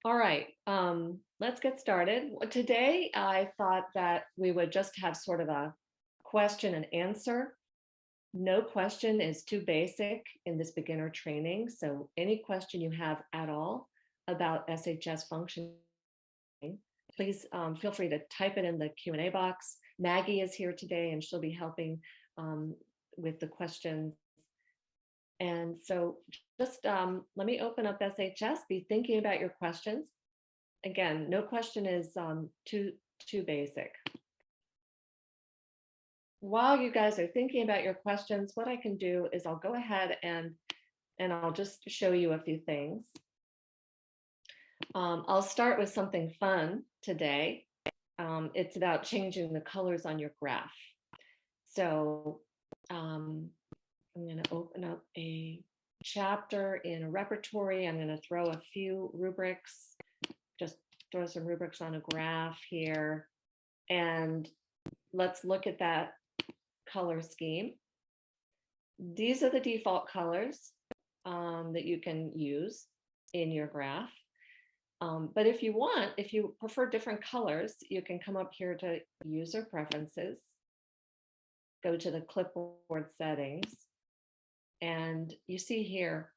All right, let's get started. Today, I thought that we would just have sort of a question and answer. No question is too basic in this beginner training. So any question you have at all about SHS functioning, please feel free to type it in the Q&A box. Maggie is here today and she'll be helping um, with the questions. And so just let me open up SHS, be thinking about your questions. Again, no question is too basic. While you guys are thinking about your questions, what I can do is I'll go ahead and I'll just show you a few things. I'll start with something fun today. It's about changing the colors on your graph. So I'm going to open up a chapter in a repertory. I'm going to throw a few rubrics, just throw some rubrics on a graph here. And let's look at that color scheme. These are the default colors that you can use in your graph. But if you prefer different colors, you can come up here to user preferences, go to the clipboard settings, and you see here,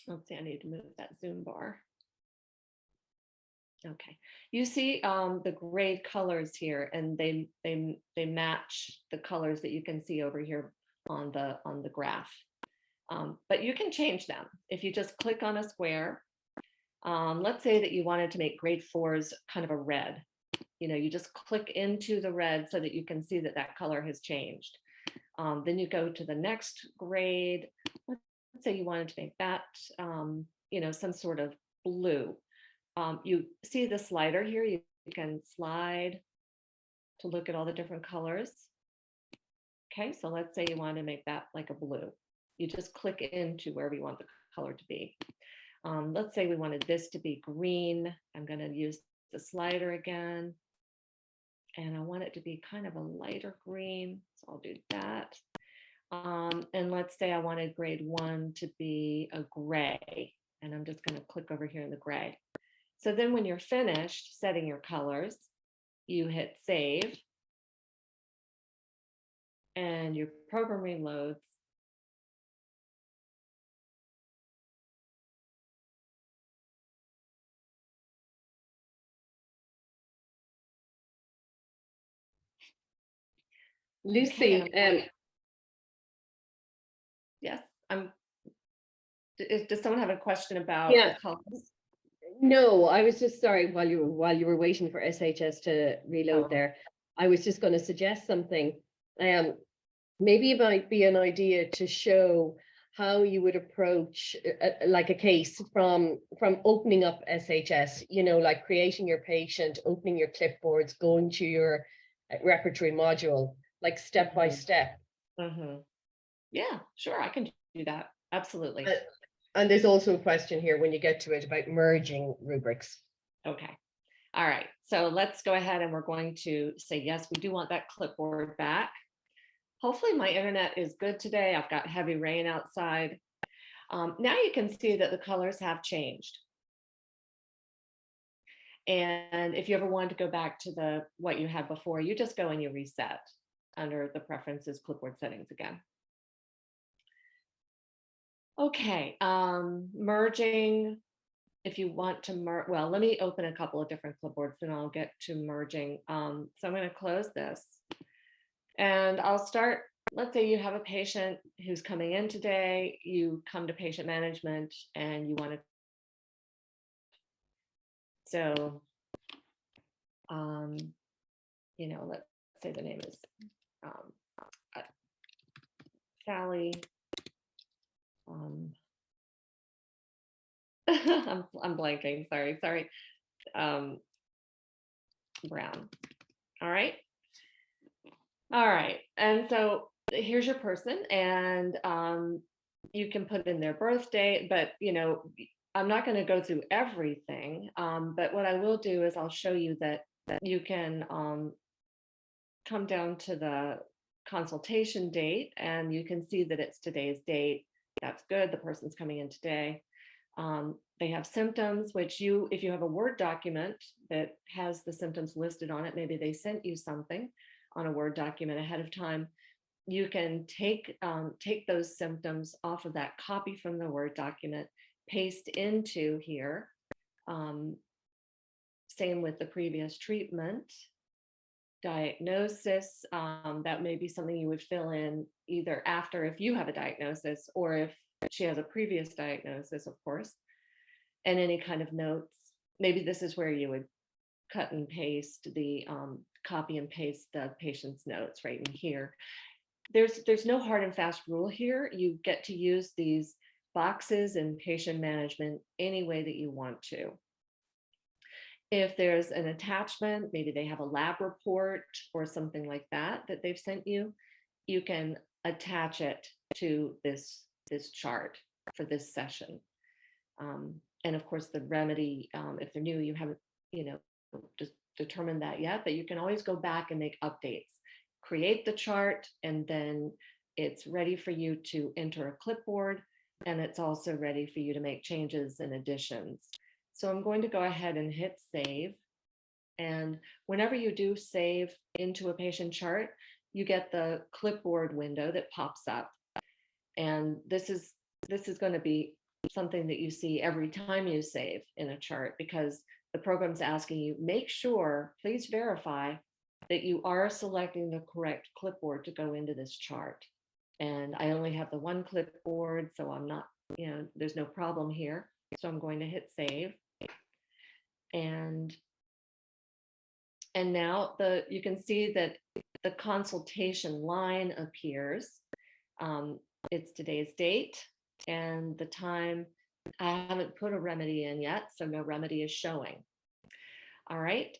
let's see, I need to move that zoom bar. Okay, you see the gray colors here, and they match the colors that you can see over here on the graph. But you can change them if you just click on a square. Let's say that you wanted to make grade 4s kind of a red. You just click into the red so that you can see that that color has changed. Then you go to the next grade. Let's say you wanted to make that, some sort of blue. You see the slider here, you can slide to look at all the different colors. Okay, so let's say you want to make that like a blue. You just click into wherever you want the color to be. Let's say we wanted this to be green. I'm going to use the slider again. And I want it to be kind of a lighter green, so I'll do that. And let's say I wanted grade 1 to be a gray, and I'm just going to click over here in the gray. So then when you're finished setting your colors, you hit save and your program reloads. Lucy, okay, yes, does someone have a question about the yeah, colors? no, I was just sorry while you were waiting for SHS to reload Oh, there. I was just going to suggest something. Um, Maybe it might be an idea to show how you would approach like a case from opening up SHS, like creating your patient, opening your clipboards, going to your repertory module, like step by mhm, step. mhm. Yeah, sure, I can do that. Uh, Absolutely. And there's also a question here when you get to it about merging rubrics. Okay. All right. So let's go ahead and we're going to say, yes, we do want that clipboard back. Hopefully my internet is good today. I've got heavy rain outside. Now you can see that the colors have changed. And if you ever wanted to go back to what you had before, you just go and you reset under the preferences clipboard settings again. Okay, merging. If you want to merge, well, let me open a couple of different clipboards and I'll get to merging. So I'm going to close this and I'll start. Let's say you have a patient who's coming in today, you come to patient management and you want to, so, um, let's say the name is um, uh, Sally. Um, I'm blanking, sorry. Um, Brown. All right. All right. And so here's your person, and you can put in their birth date, but I'm not going to go through everything. But what I will do is I'll show you that you can come down to the consultation date, and you can see that it's today's date. That's good. The person's coming in today. They have symptoms, which if you have a Word document that has the symptoms listed on it, maybe they sent you something on a Word document ahead of time, you can take those symptoms off of that copy from the Word document, paste into here. Same with the previous treatment. Diagnosis, that may be something you would fill in either after if you have a diagnosis or if she has a previous diagnosis, of course, and any kind of notes. Maybe this is where you would cut and paste the copy and paste the patient's notes right in here. There's no hard and fast rule here. You get to use these boxes in patient management any way that you want to. If there's an attachment, maybe they have a lab report or something like that that they've sent you, you can attach it to this chart for this session. And of course, the remedy, if they're new, you haven't, just determined that yet, but you can always go back and make updates. Create the chart, and then it's ready for you to enter a clipboard, and it's also ready for you to make changes and additions. So I'm going to go ahead and hit save. And whenever you do save into a patient chart, you get the clipboard window that pops up. And this is going to be something that you see every time you save in a chart, because the program's asking you, make sure, please verify that you are selecting the correct clipboard to go into this chart. And I only have the one clipboard, so I'm not, there's no problem here. So I'm going to hit save. And now you can see that the consultation line appears. It's today's date and the time. I haven't put a remedy in yet, so no remedy is showing. All right.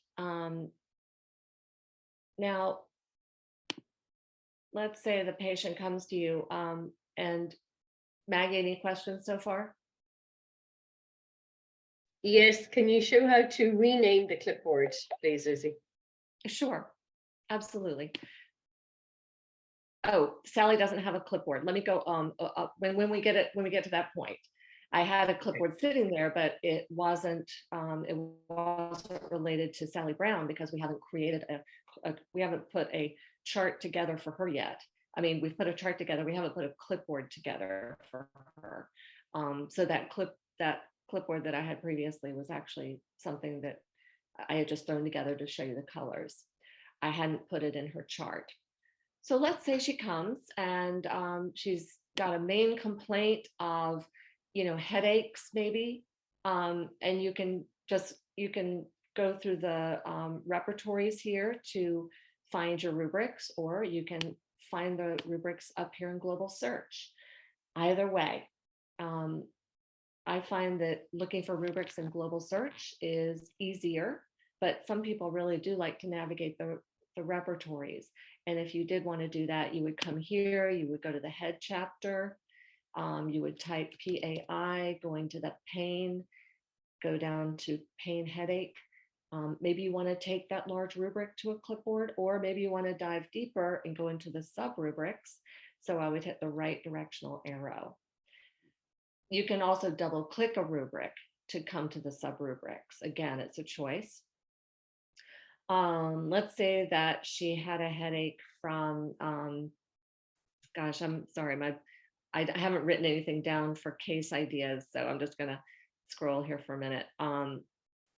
Now, let's say the patient comes to you, and Maggie, any questions so far? Yes, can you show how to rename the clipboard, please, Lucy? Sure, absolutely. Oh, Sally doesn't have a clipboard. Let me go when we get to that point. I had a clipboard sitting there, but it wasn't related to Sally Brown because we haven't created we haven't put a chart together for her yet. I mean, we've put a chart together. We haven't put a clipboard together for her. So that clipboard that I had previously was actually something that I had just thrown together to show you the colors. I hadn't put it in her chart. So let's say she comes and she's got a main complaint of, headaches maybe, and you can go through the repertories here to find your rubrics, or you can find the rubrics up here in global search. Either way, I find that looking for rubrics in global search is easier, but some people really do like to navigate the repertories. And if you did want to do that, you would come here, you would go to the head chapter, you would type PAI, going to the pain, go down to pain headache. Maybe you want to take that large rubric to a clipboard, or maybe you want to dive deeper and go into the sub rubrics. So I would hit the right directional arrow. You can also double click a rubric to come to the sub rubrics. Again, it's a choice. Let's say that she had a headache from, gosh, I'm sorry, I haven't written anything down for case ideas, so I'm just gonna scroll here for a minute.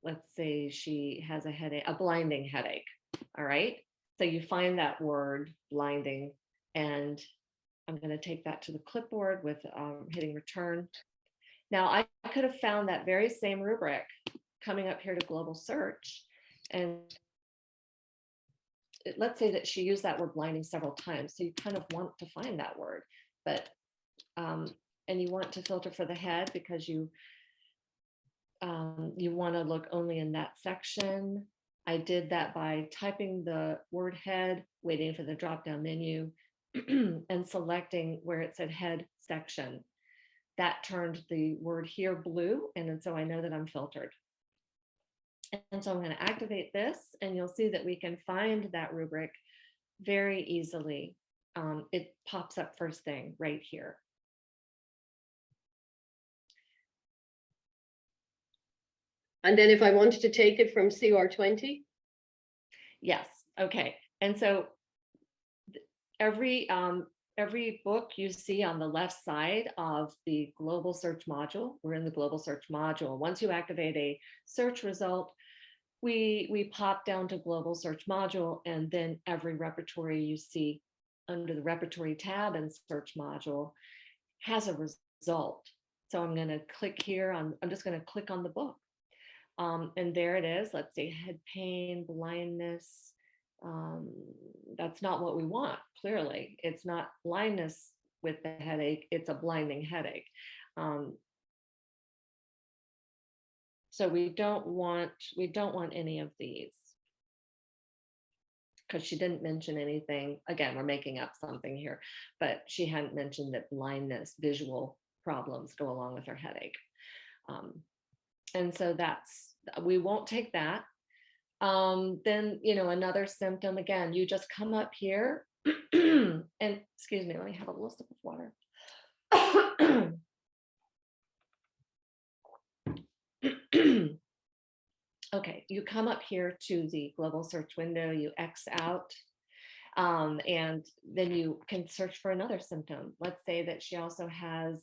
Let's say she has a headache, a blinding headache. All right, so you find that word blinding, and I'm gonna take that to the clipboard with hitting return. Now I could have found that very same rubric coming up here to global search, and let's say that she used that word blinding several times. So you kind of want to find that word, but, and you want to filter for the head because you want to look only in that section. I did that by typing the word head, waiting for the drop-down menu, and selecting where it said head section. That turned the word here blue, and so I know that I'm filtered. And so I'm going to activate this, and you'll see that we can find that rubric very easily. It pops up first thing right here. And then if I wanted to take it from CR20? Yes. Okay. And so every book you see on the left side of the global search module, we're in the global search module. Once you activate a search result, we pop down to global search module, and then every repertory you see under the repertory tab and search module has a result. So I'm going to click here on, I'm just going to click on the book. And there it is. Let's say head pain, blindness. That's not what we want. Clearly, it's not blindness with the headache. It's a blinding headache. So we don't want any of these, because she didn't mention anything. Again, we're making up something here, but she hadn't mentioned that blindness, visual problems go along with her headache. And so we won't take that. Then, another symptom, again, you just come up here and excuse me, let me have a little sip of water. Okay, you come up here to the global search window, you X out, and then you can search for another symptom. Let's say that she also has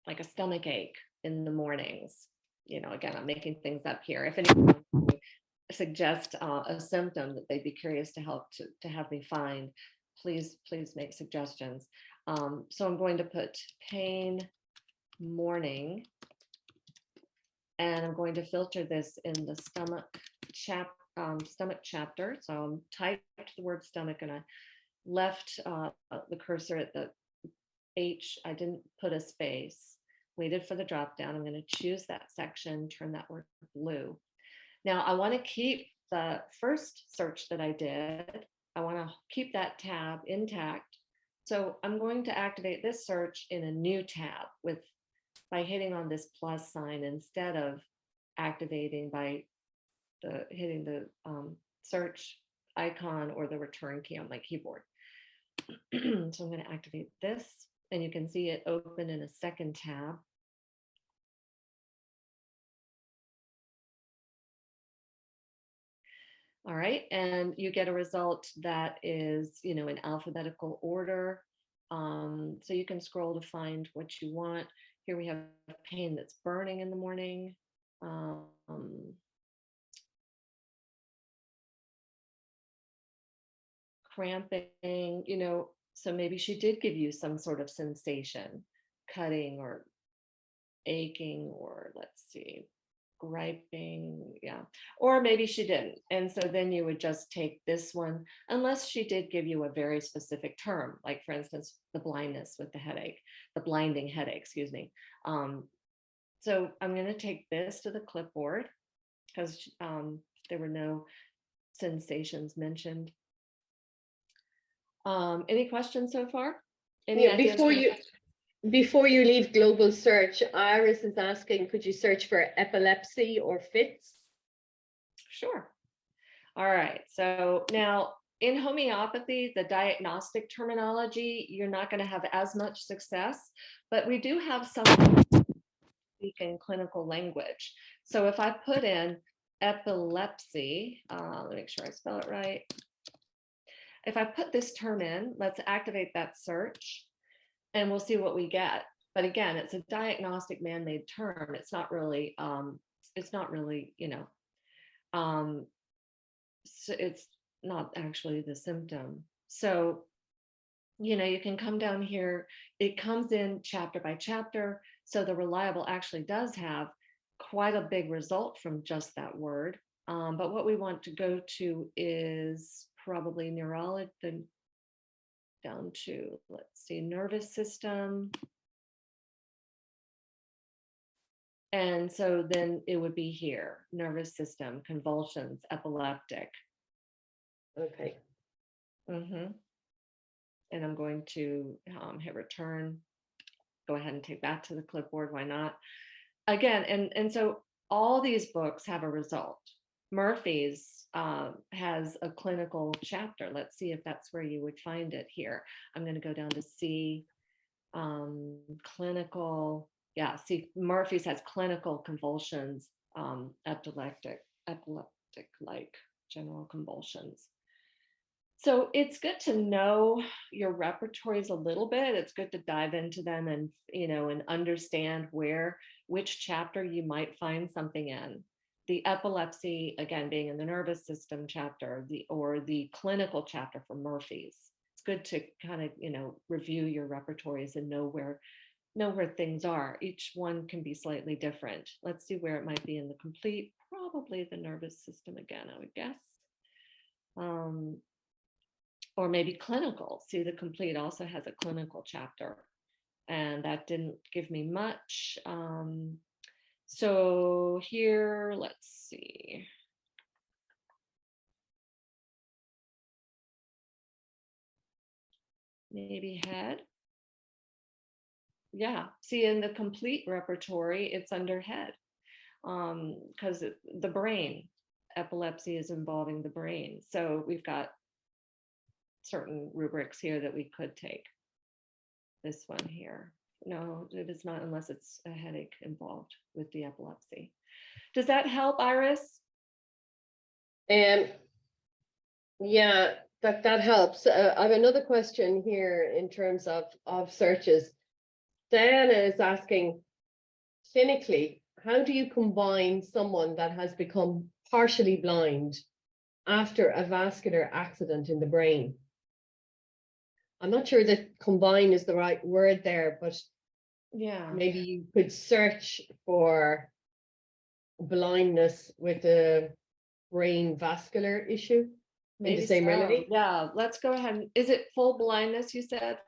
like a stomach ache in the mornings. Again, I'm making things up here. If anyone wants to suggest a symptom that they'd be curious to help to have me find, please make suggestions. So I'm going to put pain morning, and I'm going to filter this in the stomach chapter. So I'm typed the word stomach, and I left the cursor at the H. I didn't put a space, waited for the drop down. I'm going to choose that section, turn that word blue. Now I want to keep the first search that I did. I want to keep that tab intact. So I'm going to activate this search in a new tab by hitting on this plus sign instead of activating by hitting the search icon or the return key on my keyboard. So I'm going to activate this, and you can see it open in a second tab. All right, and you get a result that is, in alphabetical order. So you can scroll to find what you want. Here we have pain that's burning in the morning. Cramping, so maybe she did give you some sort of sensation, cutting or aching, or let's see, griping, yeah, or maybe she didn't. And so then you would just take this one, unless she did give you a very specific term, like for instance, the blindness with the headache, the blinding headache, excuse me. So I'm going to take this to the clipboard because there were no sensations mentioned. Any questions so far? Any Yeah, ideas? before you leave global search, Iris is asking, could you search for epilepsy or fits? Sure. All right. So now in homeopathy, the diagnostic terminology, you're not going to have as much success, but we do have some speak in clinical language. So if I put in epilepsy, let me make sure I spell it right. If I put this term in, let's activate that search and we'll see what we get. But again, it's a diagnostic man-made term. It's not really, so it's not actually the symptom. So, you can come down here. It comes in chapter by chapter. So the reliable actually does have quite a big result from just that word. But what we want to go to is probably neurology, down to, let's see, nervous system. And so then it would be here, nervous system, convulsions, epileptic. Okay. And I'm going to hit return. Go ahead and take that to the clipboard. Why not? Again, and so all these books have a result. Murphy's has a clinical chapter. Let's see if that's where you would find it here. I'm going to go down to C, clinical. Yeah, see, Murphy's has clinical convulsions, epileptic-like general convulsions. So it's good to know your repertories a little bit. It's good to dive into them and, and understand which chapter you might find something in. The epilepsy, again, being in the nervous system chapter, or the clinical chapter for Murphy's. It's good to kind of, review your repertories and know where things are. Each one can be slightly different. Let's see where it might be in the complete, probably the nervous system again, I would guess. Or maybe clinical. See, the complete also has a clinical chapter, and that didn't give me much. So here, let's see. Maybe head. Yeah, see, in the complete repertory, it's under head, because the brain, epilepsy is involving the brain. So we've got certain rubrics here that we could take. This one here. No, it is not, unless it's a headache involved with the epilepsy. Does that help, Iris? Yeah, that helps. I have another question here in terms of searches. Diana is asking, clinically, how do you combine someone that has become partially blind after a vascular accident in the brain? I'm not sure that combine is the right word there, but Yeah, maybe you could search for blindness with a brain vascular issue in maybe the same so. remedy. Yeah, let's go ahead. Is it full blindness, you said?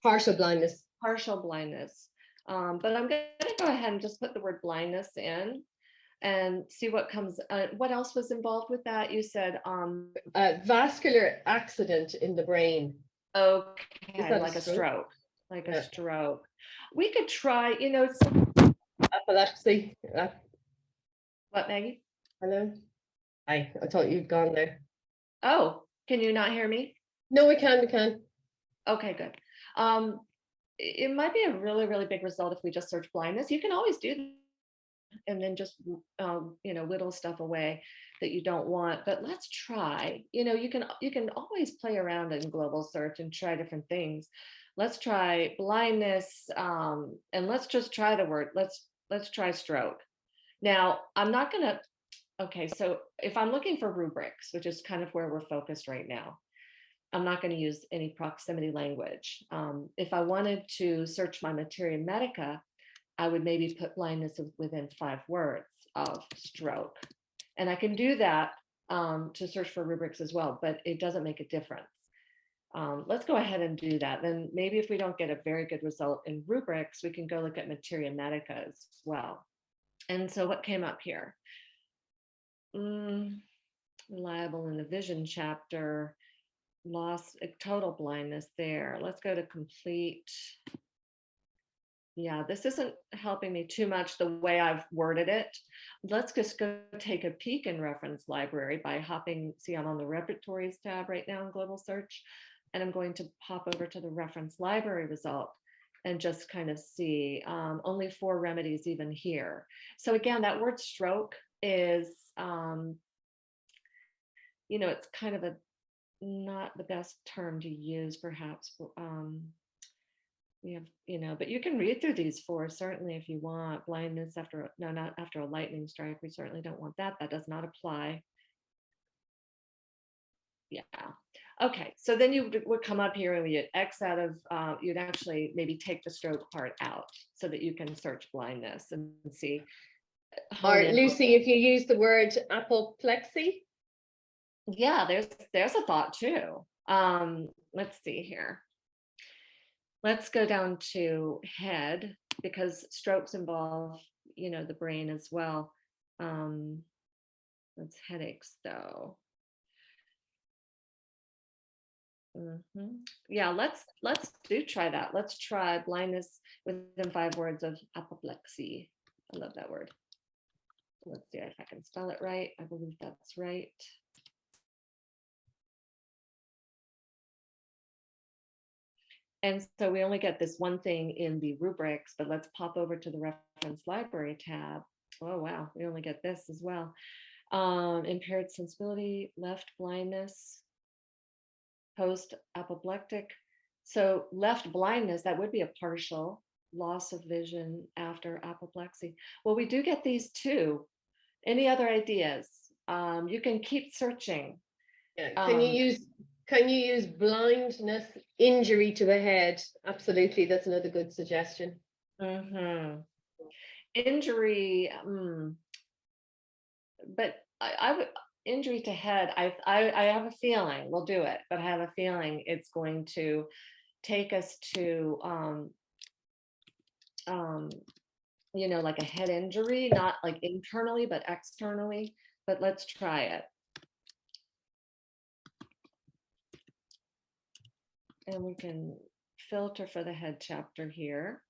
Partial blindness. Partial blindness. But I'm going to go ahead and just put the word blindness in and see what comes. What else was involved with that? You said Vascular accident in the brain. okay, like a stroke, like a stroke. We could try, epilepsy. What, Maggie? Hello. I thought you'd gone there. Oh, can you not hear me? No, we can. Okay, good. It might be a really, really big result if we just search blindness. You can always do that and then just whittle stuff away that you don't want. But let's try. You can always play around in global search and try different things. Let's try blindness, and let's just try the word. Let's try stroke. Now, I'm not gonna. Okay, so if I'm looking for rubrics, which is kind of where we're focused right now, I'm not going to use any proximity language. If I wanted to search my materia medica, I would maybe put blindness within 5 words of stroke. And I can do that to search for rubrics as well, but it doesn't make a difference. Let's go ahead and do that. Then maybe if we don't get a very good result in rubrics, we can go look at materia medica as well. And so what came up here? Reliable in the vision chapter. Loss, total blindness there. Let's go to complete. Yeah, this isn't helping me too much the way I've worded it. Let's just go take a peek in reference library by hopping. See, I'm on the repertories tab right now in global search, and I'm going to pop over to the reference library result and just kind of see only 4 remedies even here. So again, that word stroke is, it's kind of not the best term to use, perhaps. We have, but you can read through these 4 certainly if you want. Blindness not after a lightning strike. We certainly don't want that. That does not apply. Yeah. Okay. So then you would come up here and you'd X out of, you'd actually maybe take the stroke part out so that you can search blindness and see. Or Lucy, if you use the word apoplexy. Yeah, there's a thought too. Let's see here. Let's go down to head, because strokes involve, the brain as well. That's headaches though. Yeah, let's try that. Let's try blindness within 5 words of apoplexy. I love that word. Let's see if I can spell it right. I believe that's right. And so we only get this one thing in the rubrics, but let's pop over to the reference library tab. Oh, wow, we only get this as well. Impaired sensibility, left blindness, post apoplectic. So left blindness, that would be a partial loss of vision after apoplexy. Well, we do get these too. Any other ideas? You can keep searching. Yeah. Can you use blindness, injury to the head? Absolutely, that's another good suggestion. Injury, but I would injury to head. I have a feeling we'll do it, but I have a feeling it's going to take us to like a head injury, not like internally, but externally. But let's try it. And we can filter for the head chapter here.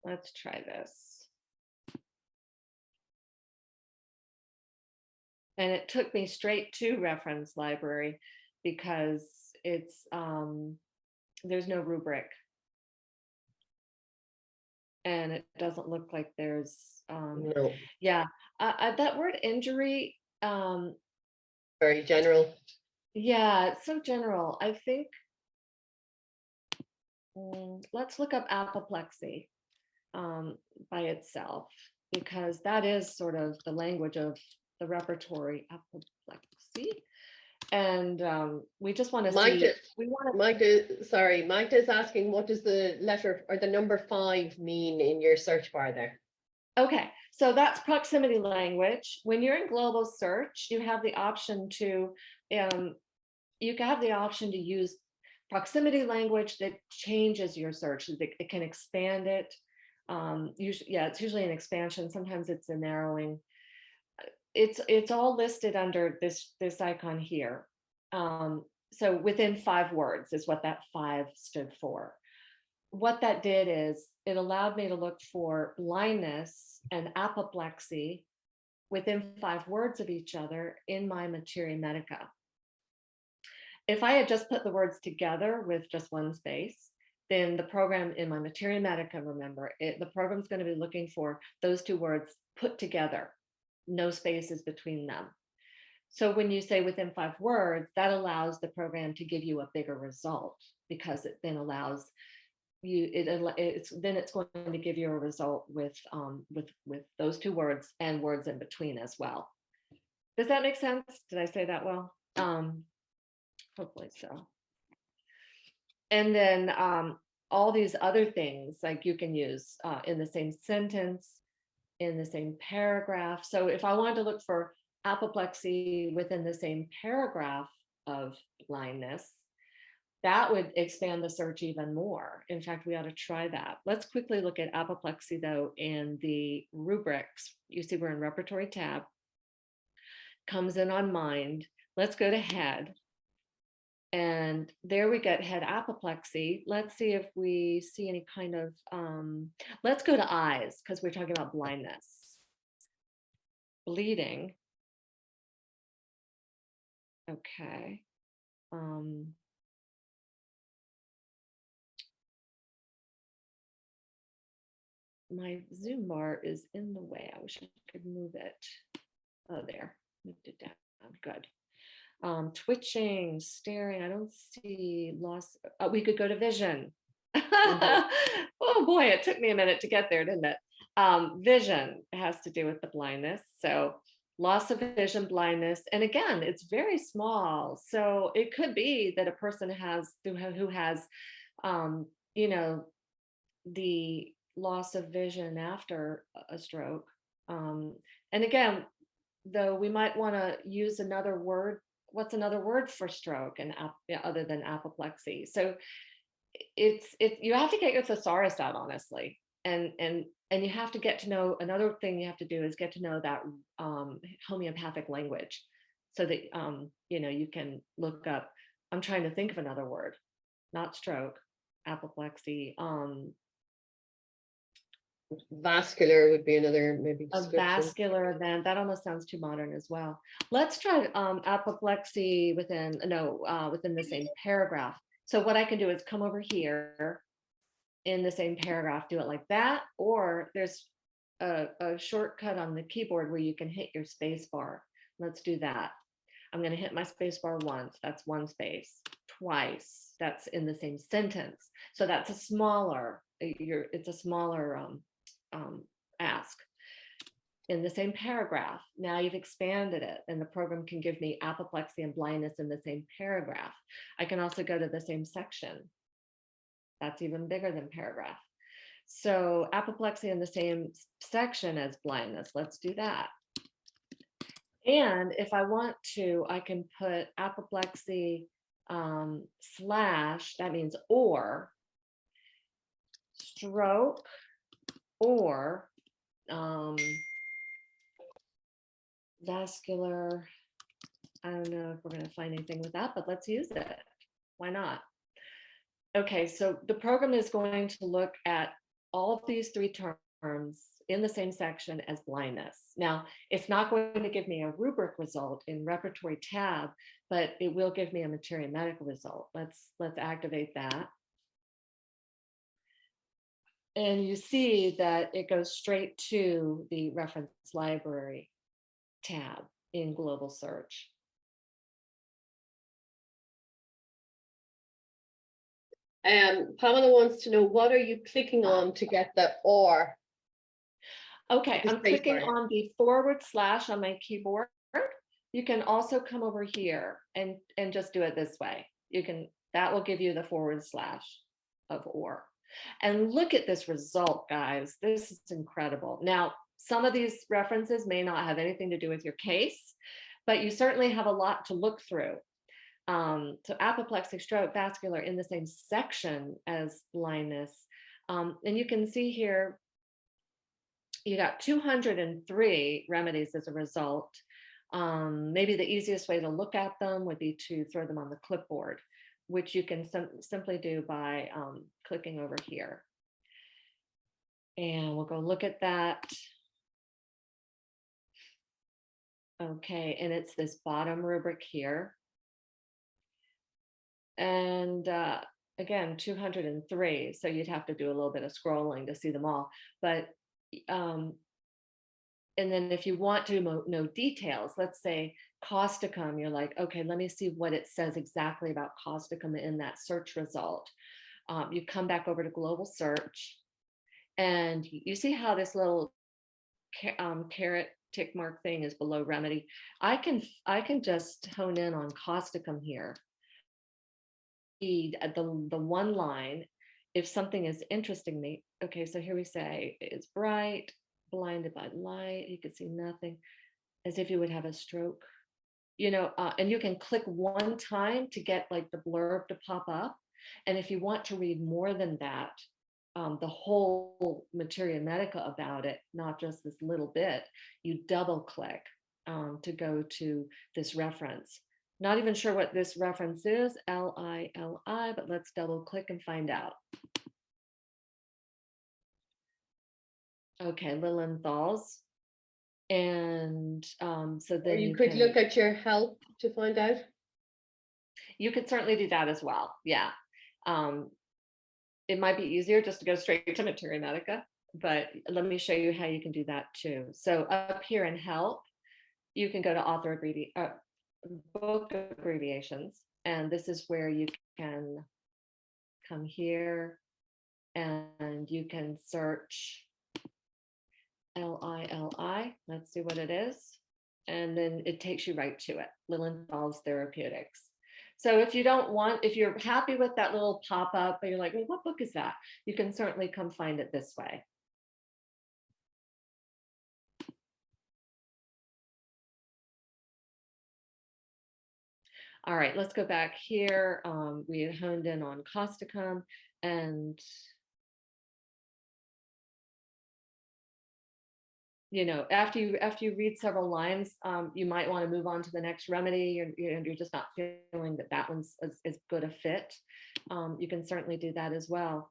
Let's try this. And it took me straight to reference library because it's there's no rubric. And it doesn't look like there's No, yeah, that word injury, very general. yeah, it's so general. I think let's look up apoplexy by itself, because that is sort of the language of the repertory, apoplexy. And we just want to see. Magda's asking, what does the letter or the number 5 mean in your search bar there? Okay, so that's proximity language. When you're in global search, you have the option to use proximity language that changes your search. It can expand it. It's usually an expansion. Sometimes it's a narrowing. It's all listed under this icon here. So within 5 words is what that 5 stood for. What that did is it allowed me to look for blindness and apoplexy within 5 words of each other in my Materia Medica. If I had just put the words together with just one space, then the program in my Materia Medica, remember, the program's going to be looking for those 2 words put together, no spaces between them. So when you say within 5 words, that allows the program to give you a bigger result, because it then allows you, it's going to give you a result with those 2 words and words in between as well. Does that make sense? Did I say that well? Hopefully so. And then all these other things, like you can use in the same sentence, in the same paragraph. So if I wanted to look for apoplexy within the same paragraph of blindness, that would expand the search even more. In fact, we ought to try that. Let's quickly look at apoplexy though in the rubrics. You see we're in repertory tab, comes in on mind. Let's go to head. And there we get head apoplexy. Let's see if we see any kind of, let's go to eyes, because we're talking about blindness. Bleeding. Okay. My Zoom bar is in the way. I wish I could move it. Oh, there, moved it down. Good. Twitching, staring. I don't see loss. We could go to vision. Oh boy, it took me a minute to get there, didn't it? Vision has to do with the blindness. So loss of vision, blindness. And again, it's very small. So it could be that a person who has, the loss of vision after a stroke. And again, though, we might want to use another word. What's another word for stroke and other than apoplexy? So you have to get your thesaurus out, honestly, and you have to get to know. Another thing you have to do is get to know that homeopathic language, so that you can look up. I'm trying to think of another word, not stroke, apoplexy. Vascular would be another maybe description. A vascular event, that almost sounds too modern as well. Let's try apoplexy within the same paragraph. So what I can do is come over here in the same paragraph, do it like that, or there's a shortcut on the keyboard where you can hit your space bar. Let's do that. I'm going to hit my space bar once. That's one space. Twice. That's in the same sentence. So that's a smaller, it's a smaller ask. In the same paragraph, now you've expanded it, and the program can give me apoplexy and blindness in the same paragraph. I can also go to the same section. That's even bigger than paragraph. So apoplexy in the same section as blindness. Let's do that. And if I want to, I can put apoplexy slash, that means or, stroke, or vascular. I don't know if we're going to find anything with that, but let's use it. Why not? Okay, so the program is going to look at all of these three terms in the same section as blindness. Now, it's not going to give me a rubric result in repertory tab, but it will give me a materia medica result. Let's activate that. And you see that it goes straight to the reference library tab in global search. Pamela wants to know, what are you clicking on to get the or? Okay, The I'm space clicking bar. on the / on my keyboard. You can also come over here and just do it this way. You can, that will give you the / of or. And look at this result, guys. This is incredible. Now, some of these references may not have anything to do with your case, but you certainly have a lot to look through. So apoplexy, stroke, vascular in the same section as blindness. And you can see here, you got 203 remedies as a result. Maybe the easiest way to look at them would be to throw them on the clipboard, which you can simply do by clicking over here. And we'll go look at that. Okay, and it's this bottom rubric here. And again, 203. So you'd have to do a little bit of scrolling to see them all. But and then if you want to know details, let's say causticum, you're like, okay, let me see what it says exactly about causticum in that search result. You come back over to global search, and you see how this little caret tick mark thing is below remedy. I can just hone in on causticum here. The one line, if something is interesting me. Okay, so here we say it's bright, blinded by light, you could see nothing, as if you would have a stroke, and you can click one time to get like the blurb to pop up. And if you want to read more than that, the whole materia medica about it, not just this little bit, you double click to go to this reference. Not even sure what this reference is, LILI, but let's double click and find out. Okay, Lilienthal's. And so then you could look at your help to find out. You could certainly do that as well. Yeah. It might be easier just to go straight to materia medica, but let me show you how you can do that too. So up here in help, you can go to author book abbreviations, and this is where you can come here and you can search LILI. Let's see what it is. And then it takes you right to it, Lilienthal's Therapeutics. So if you're happy with that little pop-up, but you're like, well, what book is that? You can certainly come find it this way. All right, let's go back here. We had honed in on causticum, and after you read several lines, you might want to move on to the next remedy. You're just not feeling that one's as good a fit. You can certainly do that as well.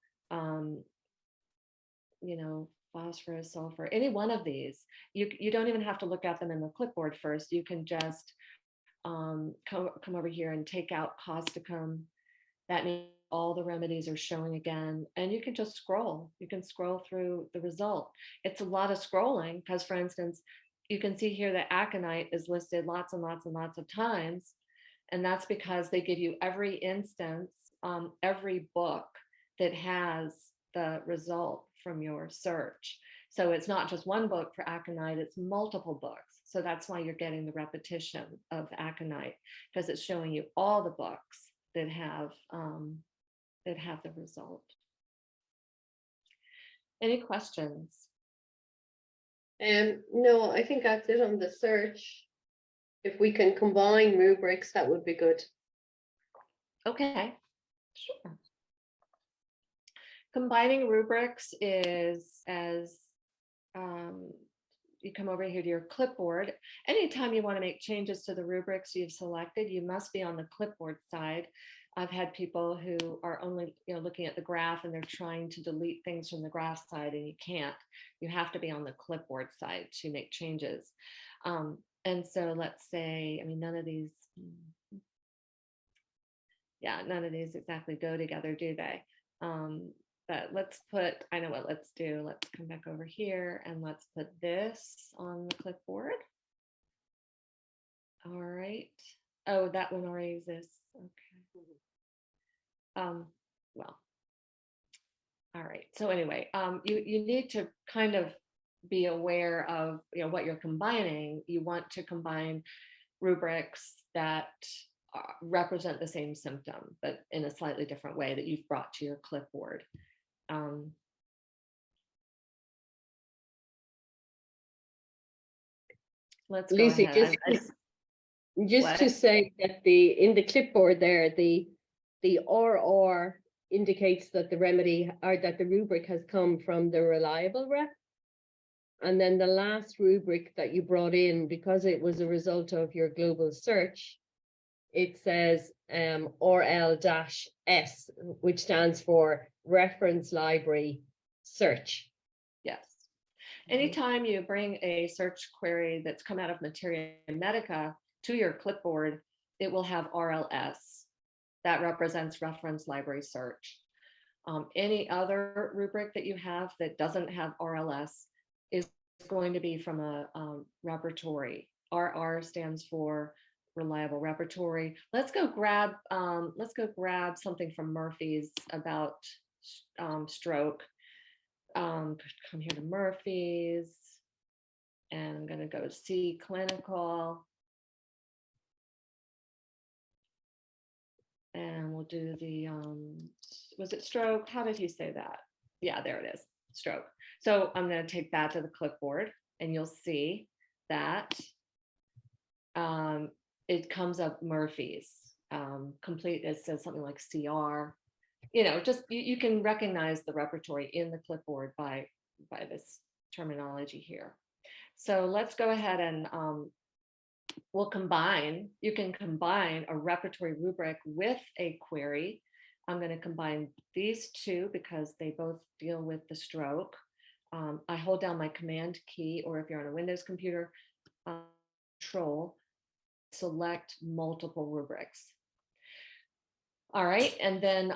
Phosphorus, sulfur, any one of these. You don't even have to look at them in the clipboard first. You can just come over here and take out causticum. that means all the remedies are showing again, and you can just scroll. You can scroll through the result. It's a lot of scrolling because, for instance, you can see here that aconite is listed lots and lots and lots of times. And that's because they give you every instance, every book that has the result from your search. So it's not just one book for aconite, it's multiple books. So that's why you're getting the repetition of aconite, because it's showing you all the books that have the result. Any questions? No, I think that's it on the search. If we can combine rubrics, that would be good. Okay, sure. Combining rubrics is as you come over here to your clipboard. Anytime you want to make changes to the rubrics you've selected, you must be on the clipboard side. I've had people who are only looking at the graph and they're trying to delete things from the graph side, and you can't. You have to be on the clipboard side to make changes. And so let's say, I mean, none of these exactly go together, do they? But let's put, I know what let's do. Let's come back over here and let's put this on the clipboard. All right. Oh, that one already exists. Okay. Well, all right. So anyway, you need to kind of be aware of what you're combining. You want to combine rubrics that represent the same symptom, but in a slightly different way that you've brought to your clipboard. Let's go Lucy, ahead. just to say that in the clipboard there, the RR indicates that the remedy or that the rubric has come from the reliable rep. And then the last rubric that you brought in, because it was a result of your global search, it says RL-S, which stands for Reference Library Search. Yes. Anytime you bring a search query that's come out of Materia Medica to your clipboard, it will have RLS. That represents Reference Library Search. Any other rubric that you have that doesn't have RLS is going to be from a repertory. RR stands for Reliable Repertory. Let's go grab something from Murphy's about stroke. Come here to Murphy's, and I'm going to go see clinical, and we'll do the was it stroke? How did he say that? Yeah, there it is, stroke. So I'm going to take that to the clipboard, and you'll see that it comes up Murphy's complete. It says something like CR. Just you can recognize the repertory in the clipboard by this terminology here. So let's go ahead and we'll combine. You can combine a repertory rubric with a query. I'm going to combine these two because they both deal with the stroke. I hold down my command key, or if you're on a Windows computer, control, select multiple rubrics. All right, and then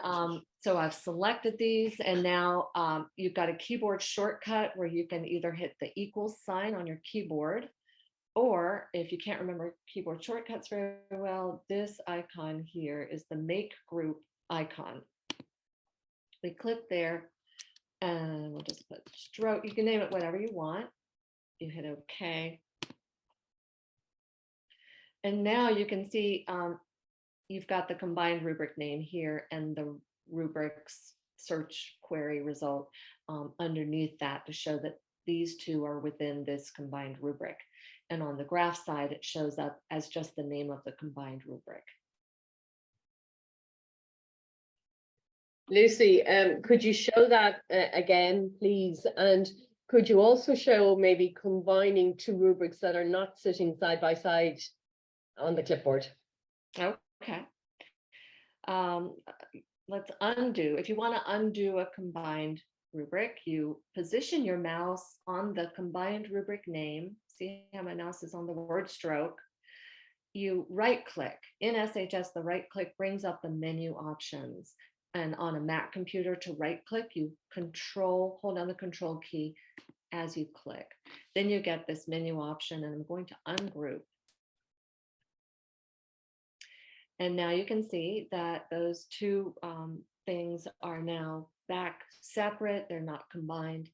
so I've selected these, and now you've got a keyboard shortcut where you can either hit the equals sign on your keyboard, or if you can't remember keyboard shortcuts very well, this icon here is the make group icon. We click there, and we'll just put stroke. You can name it whatever you want. You hit OK. And now you can see you've got the combined rubric name here and the rubrics search query result underneath that to show that these two are within this combined rubric. And on the graph side, it shows up as just the name of the combined rubric. Lucy, could you show that again, please? And could you also show maybe combining two rubrics that are not sitting side by side on the clipboard? Okay. Let's undo. If you want to undo a combined rubric, you position your mouse on the combined rubric name. See how my mouse is on the word stroke. you right click. In SHS, the right click brings up the menu options. And on a Mac computer, to right click, you hold down the control key as you click. Then you get this menu option, and I'm going to ungroup. And now you can see that those two things are now back separate. They're not combined.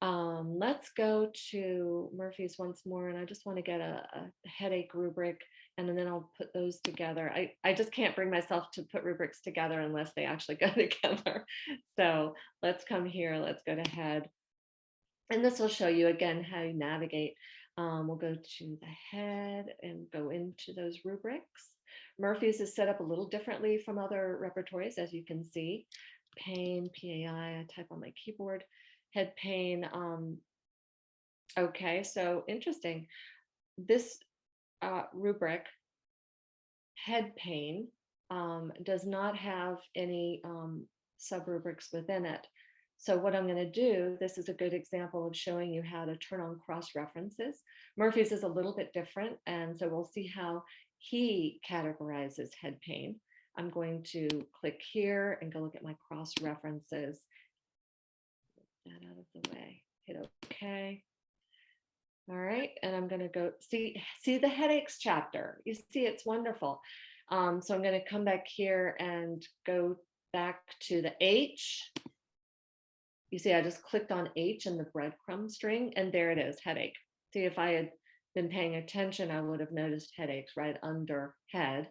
Let's go to Murphy's once more. And I just want to get a headache rubric, and then I'll put those together. I just can't bring myself to put rubrics together unless they actually go together. So let's come here. Let's go to head. And this will show you again how you navigate. We'll go to the head and go into those rubrics. Murphy's is set up a little differently from other repertories, as you can see. Pain, PAI, I type on my keyboard. Head pain. Okay, so interesting. This rubric, head pain, does not have any sub-rubrics within it. So what I'm going to do, this is a good example of showing you how to turn on cross-references. Murphy's is a little bit different, and so we'll see how he categorizes head pain. I'm going to click here and go look at my cross-references. Get that out of the way, hit OK. All right, and I'm going to go see the headaches chapter. You see, it's wonderful. So I'm going to come back here and go back to the H. You see, I just clicked on H in the breadcrumb string, and there it is, headache. See, if I had been paying attention, I would have noticed headaches right under head.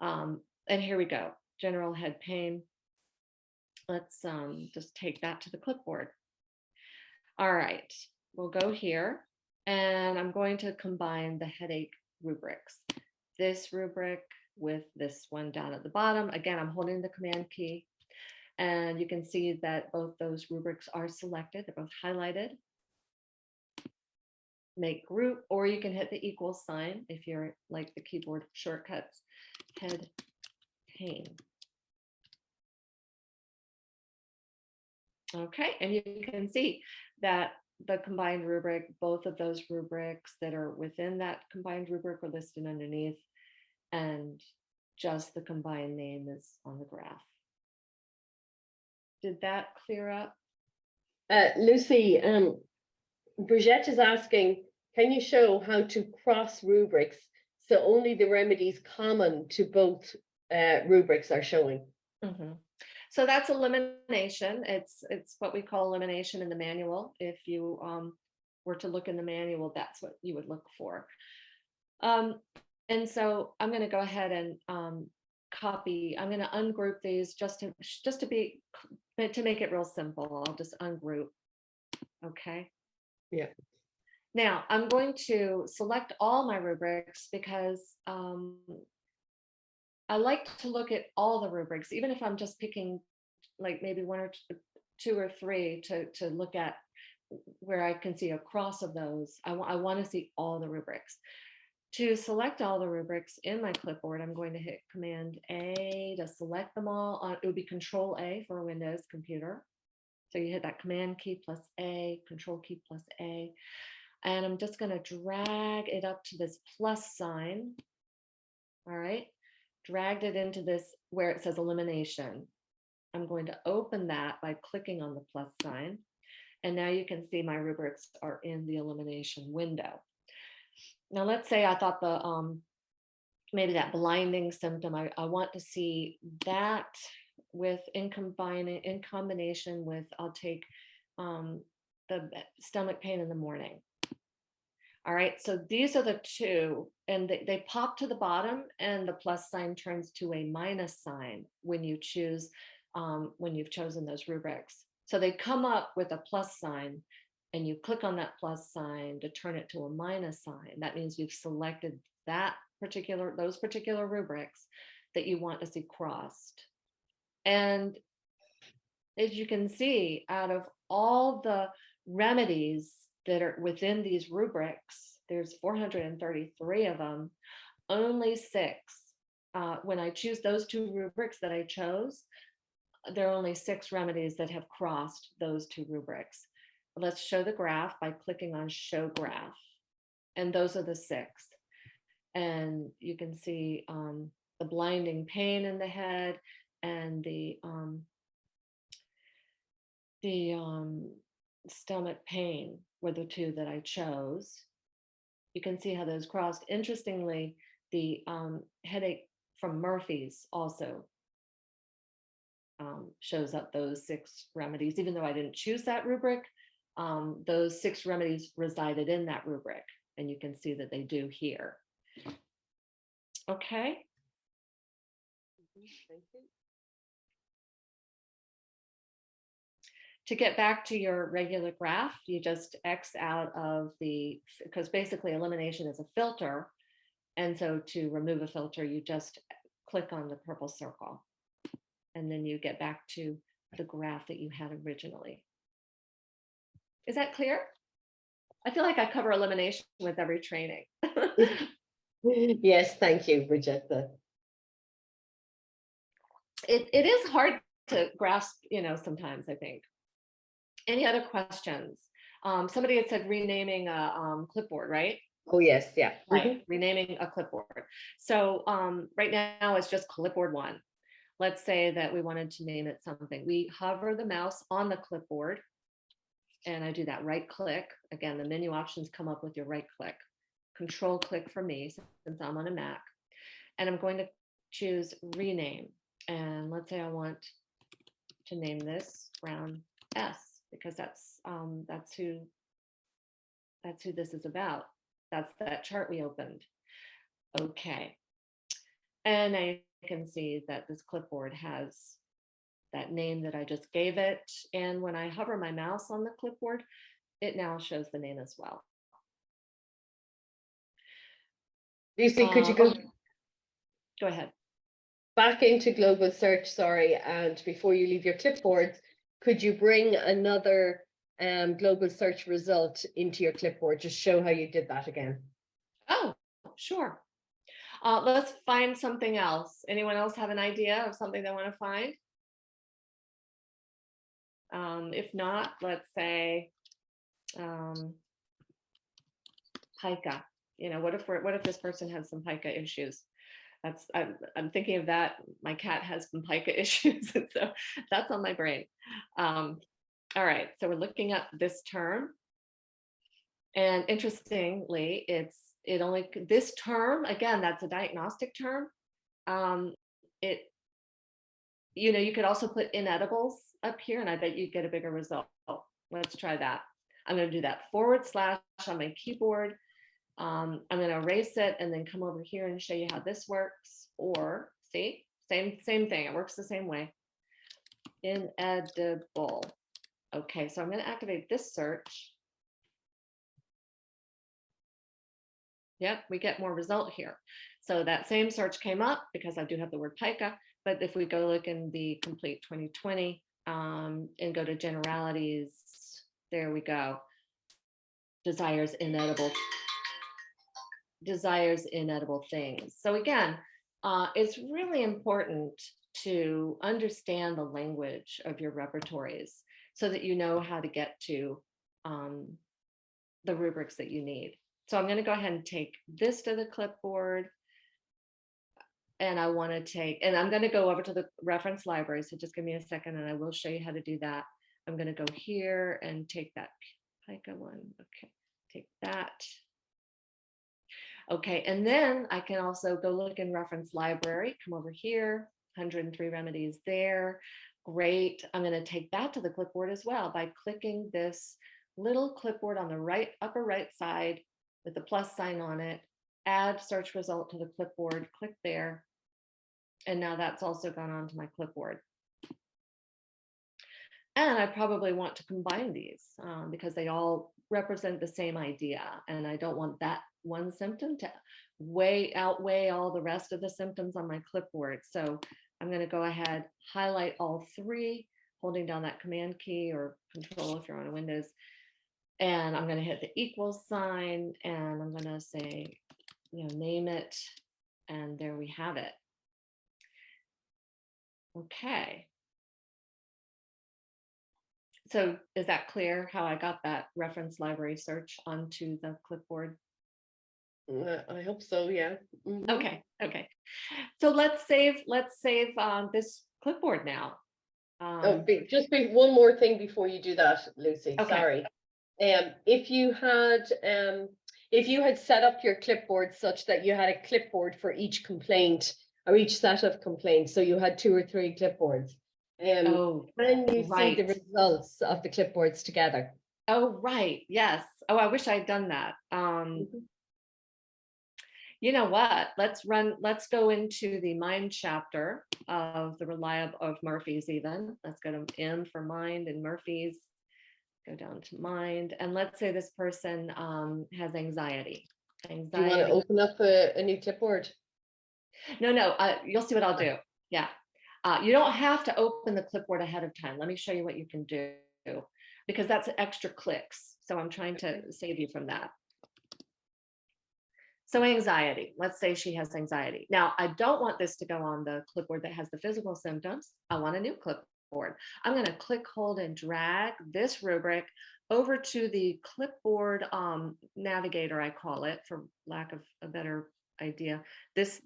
And here we go, general head pain. Let's just take that to the clipboard. All right, we'll go here, and I'm going to combine the headache rubrics. This rubric with this one down at the bottom. Again, I'm holding the command key. And you can see that both those rubrics are selected. They're both highlighted. Make group, or you can hit the equal sign if you're like the keyboard shortcuts. Head pain. Okay, and you can see that the combined rubric, both of those rubrics that are within that combined rubric are listed underneath, and just the combined name is on the graph. Did that clear up? Lucy, Brigitte is asking, can you show how to cross rubrics so only the remedies common to both rubrics are showing? Mm-hmm. So that's elimination. It's what we call elimination in the manual. If you were to look in the manual, that's what you would look for. And so I'm going to go ahead and copy. I'm going to ungroup these just to make it real simple. I'll just ungroup. Okay. Yeah. Now I'm going to select all my rubrics because I like to look at all the rubrics, even if I'm just picking like maybe one or two or three to look at where I can see a cross of those. I want to see all the rubrics. To select all the rubrics in my clipboard, I'm going to hit Command A to select them all. It would be Control A for a Windows computer. So you hit that Command key plus A, Control key plus A. And I'm just going to drag it up to this plus sign. All right. Dragged it into this where it says elimination. I'm going to open that by clicking on the plus sign. And now you can see my rubrics are in the elimination window. Now, let's say I thought the maybe that blinding symptom, I want to see that in combination with, I'll take the stomach pain in the morning. All right, so these are the two, and they pop to the bottom, and the plus sign turns to a minus sign when you choose, when you've chosen those rubrics. So they come up with a plus sign, and you click on that plus sign to turn it to a minus sign. That means you've selected those particular rubrics that you want to see crossed. And as you can see, out of all the remedies that are within these rubrics, there's 433 of them, only 6. When I choose those 2 rubrics that I chose, there are only 6 remedies that have crossed those 2 rubrics. Let's show the graph by clicking on Show Graph. And those are the 6. And you can see the blinding pain in the head and the stomach pain were the two that I chose. You can see how those crossed. Interestingly, the headache from Murphy's also shows up those 6 remedies, even though I didn't choose that rubric. Those 6 remedies resided in that rubric, and you can see that they do here. Okay. Thank you. To get back to your regular graph, you just X out of because basically elimination is a filter. And so to remove a filter, you just click on the purple circle. And then you get back to the graph that you had originally. Is that clear? I feel like I cover elimination with every training. Yes, thank you, Bridgetta. It is hard to grasp, sometimes, I think. Any other questions? Somebody had said renaming a clipboard, right? Oh, yes, yeah. Right, renaming a clipboard. So right now it's just clipboard 1. Let's say that we wanted to name it something. We hover the mouse on the clipboard, and I do that right click. Again, the menu options come up with your right click. Control click for me, since I'm on a Mac. And I'm going to choose rename. And let's say I want to name this round S, because that's who this is about. That's that chart we opened. Okay. And I can see that this clipboard has that name that I just gave it. And when I hover my mouse on the clipboard, it now shows the name as well. Lucy, could you go Go ahead. back into global search, sorry, and before you leave your clipboards, could you bring another global search result into your clipboard? Just show how you did that again. Oh, sure. Let's find something else. Anyone else have an idea of something they want to find? If not, let's say pica. What if this person has some pica issues? I'm thinking of that. My cat has some pica issues, and so that's on my brain. All right, so we're looking at this term, and interestingly, this term again. That's a diagnostic term. You could also put inedibles up here, and I bet you get a bigger result. Let's try that. I'm going to do that / on my keyboard. I'm going to erase it and then come over here and show you how this works. Or see, same thing. It works the same way. Inedible. Okay, so I'm going to activate this search. Yep, we get more result here. So that same search came up because I do have the word pica. But if we go look in the complete 2020 and go to generalities, there we go. Desires inedible things. So again, it's really important to understand the language of your repertories so that you know how to get to the rubrics that you need. So I'm going to go ahead and take this to the clipboard. And I'm going to go over to the reference library. So just give me a second and I will show you how to do that. I'm going to go here and take that pica one. Okay, take that. Okay, and then I can also go look in reference library, come over here, 103 remedies there. Great. I'm going to take that to the clipboard as well by clicking this little clipboard on the upper right side with the plus sign on it. Add search result to the clipboard, click there. And now that's also gone onto my clipboard. And I probably want to combine these because they all represent the same idea. And I don't want that one symptom to outweigh all the rest of the symptoms on my clipboard. So I'm going to go ahead, highlight all 3, holding down that command key or control if you're on Windows. And I'm going to hit the equals sign and I'm going to say, name it. And there we have it. Okay. So is that clear how I got that reference library search onto the clipboard? I hope so, yeah. Mhm. Okay, okay. So let's save this clipboard now. Oh, Um, one more thing before you do that, Lucy, okay. sorry. If you had set up your clipboard such that you had a clipboard for each complaint or each set of complaints, so you had 2 or 3 clipboards, Oh, can you see the right. results of the clipboards together? Oh, right. Yes. Oh, I wish I'd done that. Mhm. You know what? Let's go into the mind chapter of the reliable of Murphy's even. Let's go to M for mind and Murphy's. Go down to mind. And let's say this person has anxiety. Do you want to Anxiety. open up a new clipboard? No, no, you'll see what I'll do. Yeah. You don't have to open the clipboard ahead of time. Let me show you what you can do because that's extra clicks. So I'm trying to save you from that. So anxiety, let's say she has anxiety. Now, I don't want this to go on the clipboard that has the physical symptoms. I want a new clipboard. I'm going to click, hold, and drag this rubric over to the clipboard navigator, I call it, for lack of a better idea. This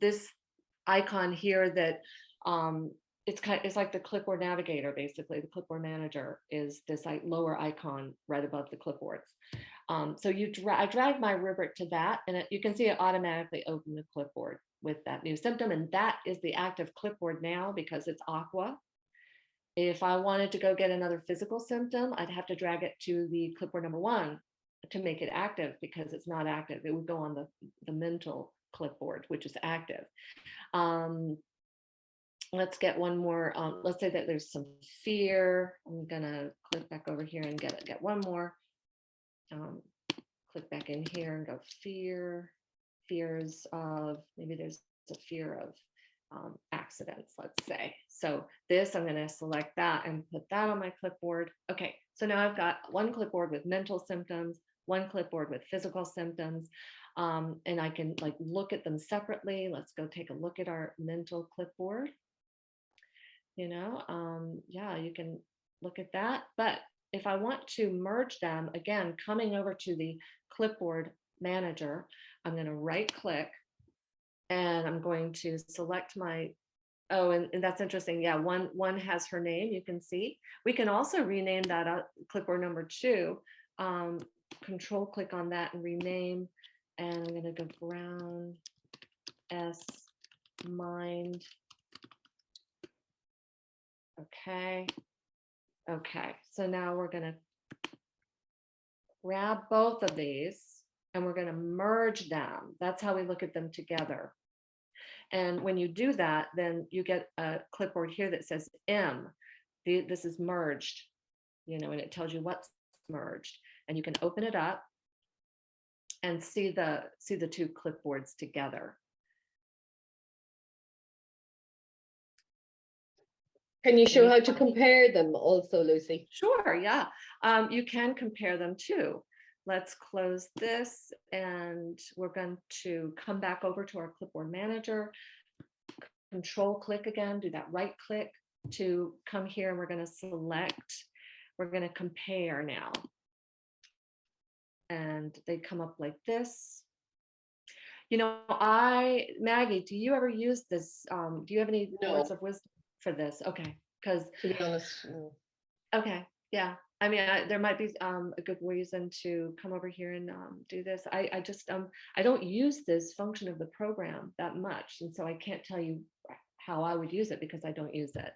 icon here that it's like the clipboard navigator, basically. The clipboard manager is this like lower icon right above the clipboards. So I drag my rubric to that, and you can see it automatically open the clipboard with that new symptom, and that is the active clipboard now because it's aqua. If I wanted to go get another physical symptom, I'd have to drag it to the clipboard number 1 to make it active because it's not active. It would go on the mental clipboard, which is active. Um, let's get one more. Let's say that there's some fear. I'm gonna click back over here and get one more. Um, click back in here and go fears of, maybe there's a fear of accidents, let's say. So this, I'm going to select that and put that on my clipboard. Okay, so now I've got one clipboard with mental symptoms, one clipboard with physical symptoms, and I can like look at them separately. Let's go take a look at our mental clipboard. Yeah, you can look at that. But if I want to merge them, again, coming over to the clipboard manager, I'm going to right click and I'm going to select my, oh, and that's interesting. Yeah, one has her name, you can see. We can also rename that clipboard number 2. Control click on that and rename. And I'm going to go Brown S Mind. Okay. Okay, so now we're going to grab both of these and we're going to merge them. That's how we look at them together. And when you do that, then you get a clipboard here that says M. This is merged, and it tells you what's merged. And you can open it up and see the 2 clipboards together. Can you show how to compare them also, Lucy? Sure, yeah. You can compare them too. Let's close this and we're going to come back over to our clipboard manager. Control click again, do that right click to come here and we're going to select, we're going to compare now. And they come up like this. Maggie, do you ever use this? Do you have any words No, of wisdom for this? Okay, because to be honest, no. okay, yeah. I mean, there might be a good reason to come over here and do this. I just I don't use this function of the program that much, and so I can't tell you how I would use it because I don't use it.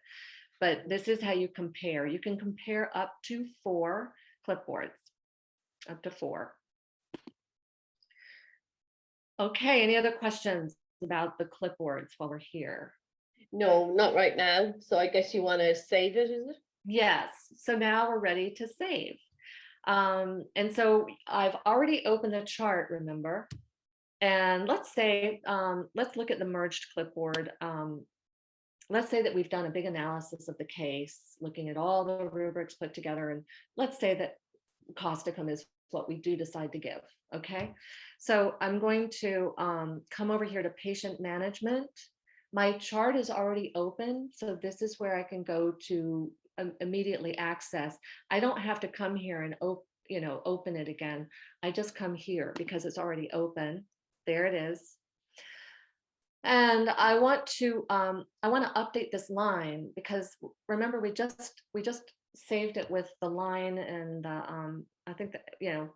But this is how you compare. You can compare up to 4 clipboards, up to 4. Okay, any other questions about the clipboards while we're here? No, not right now. So I guess you want to save it, is it? Yes, so now we're ready to save. And so I've already opened the chart, remember? And let's say, let's look at the merged clipboard. Let's say that we've done a big analysis of the case, looking at all the rubrics put together. And let's say that causticum is what we do decide to give, okay? So I'm going to come over here to patient management. My chart is already open, so this is where I can go to immediately access. I don't have to come here and open it again. I just come here because it's already open. there it is. And I want to update this line because remember we just saved it with the line and I think that, you know,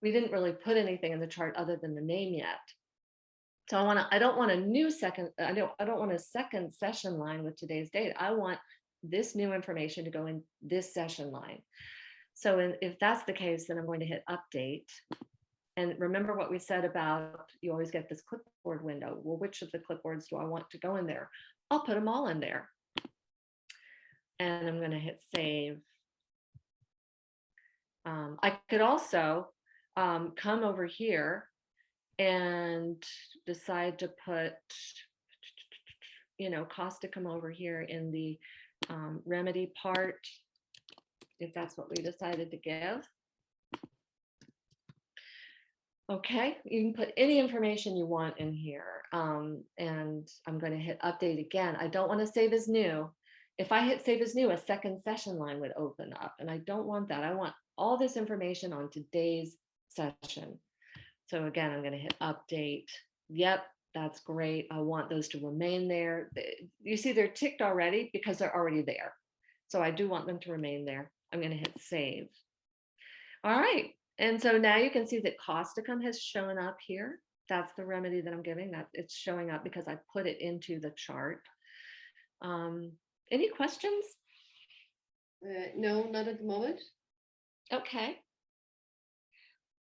we didn't really put anything in the chart other than the name yet. So I don't want a new second, I don't want a second session line with today's date. I want this new information to go in this session line. So if that's the case, then I'm going to hit update. And remember what we said about you always get this clipboard window. Well, which of the clipboards do I want to go in there? I'll put them all in there. And I'm going to hit save. I could also come over here and decide to put, you know, causticum over here in the remedy part, if that's what we decided to give. Okay, you can put any information you want in here. And I'm going to hit update again. I don't want to save as new. If I hit save as new, a second session line would open up, and I don't want that. I want all this information on today's session. So again, I'm going to hit update. Yep, that's great. I want those to remain there. You see they're ticked already because they're already there. So I do want them to remain there. I'm going to hit save. All right. And so now you can see that causticum has shown up here. That's the remedy that I'm giving. That it's showing up because I put it into the chart. Any questions? No, not at the moment. Okay.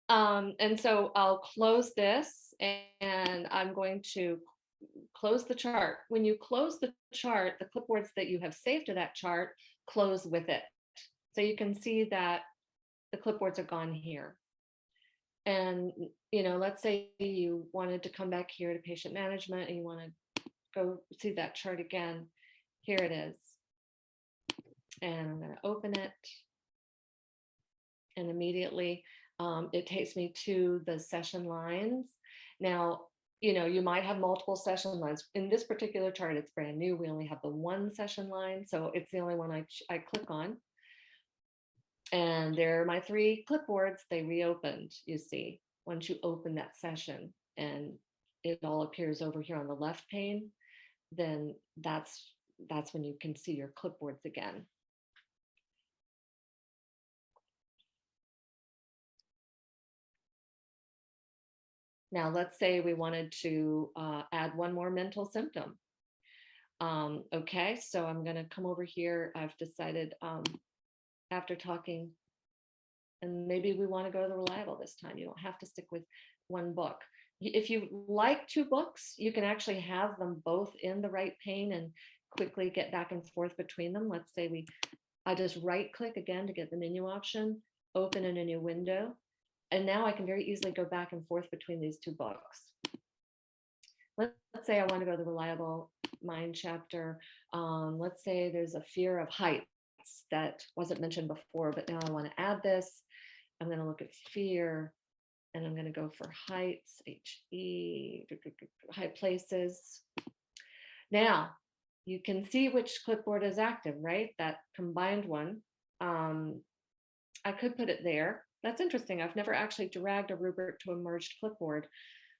And so I'll close this and I'm going to close the chart. When you close the chart, the clipboards that you have saved to that chart close with it. So you can see that the clipboards are gone here. And, you know, let's say you wanted to come back here to patient management and you want to go see that chart again. Here it is. And I'm going to open it. And immediately it takes me to the session lines. Now, you know, you might have multiple session lines. In this particular chart, it's brand new. We only have the one session line. So it's the only one I click on. And there are my three clipboards. They reopened, you see, once you open that session and it all appears over here on the left pane, then that's when you can see your clipboards again. Now, let's say we wanted to add one more mental symptom. Okay, so I'm going to come over here. I've decided after talking, and maybe we want to go to the reliable this time. You don't have to stick with one book. If you like two books, you can actually have them both in the right pane and quickly get back and forth between them. Let's say I just right click again to get the menu option, open in a new window. And now I can very easily go back and forth between these two books. Let's say I want to go to the reliable mind chapter. Let's say there's a fear of heights that wasn't mentioned before, but now I want to add this. I'm going to look at fear and I'm going to go for heights, HE, high places. Now you can see which clipboard is active, right? That combined one. I could put it there. That's interesting. I've never actually dragged a rubric to a merged clipboard,